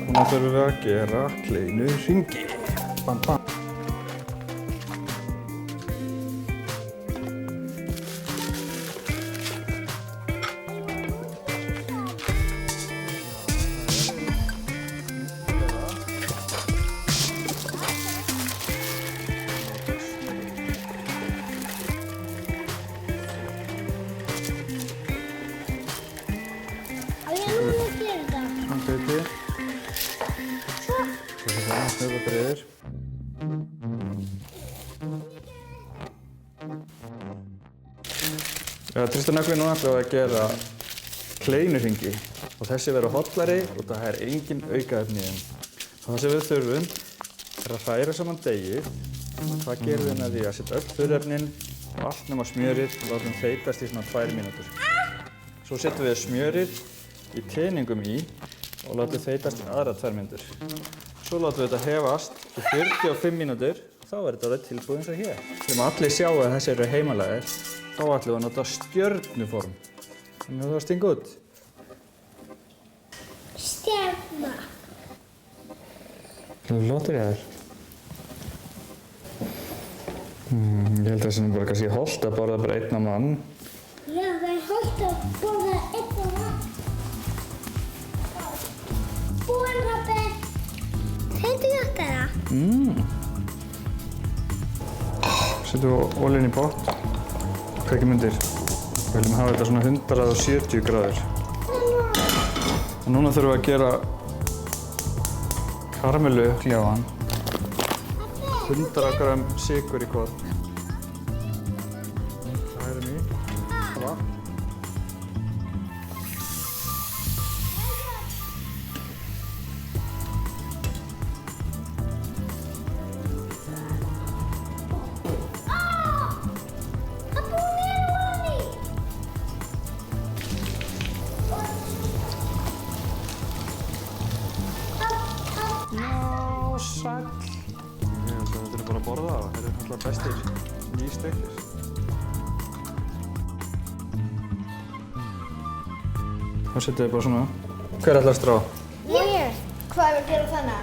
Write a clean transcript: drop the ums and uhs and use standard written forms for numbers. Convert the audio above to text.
Núna þurfum við að gera kleinu hringi. Bam, bam. Tristan og Nökkvi, nú ætlum við að gera kleinuhringi og þessi verður hollari og það er engin aukaefni í þeim. Það sem við þurfum er að hræra saman deigið og það gerum við með því að setja öll þurrefnin og allt nema smjörið og látum þeytast í svona 2 mínútur. Svo setjum við smjörið í teningum í og látum þeytast í aðra 2 mínútur. Svo látum við þetta hefast í 45 mínútur og þá er þetta orðið tilbúið eins og hér. Þegar allir sjá að þessi eru heimalægir, þá ætlum við að nota stjörnuform. Þannig að það stinga út. Stjörna. Það er flottur í þér. Ég held að það sé bara kannski hollt að borða bara einn á mann. Já, það er hollt að borða einn á mann. Búinn, pabbi. Heyrðu ég þetta? Setjum við olíun í pott. Kveikjum undir. Við viljum hafa þetta svona 170 gráður. Og núna þurfum við að gera karamellukljáan. 100 g sykur í pott. Það er í. Vatn. Sæll. Ég held að þetta er bara að borða það. Þeir eru alltaf bestir nýstektir. Þá setjum við bara svona. Hver ætlar að strá? Ég. Hvað er að gera þannig?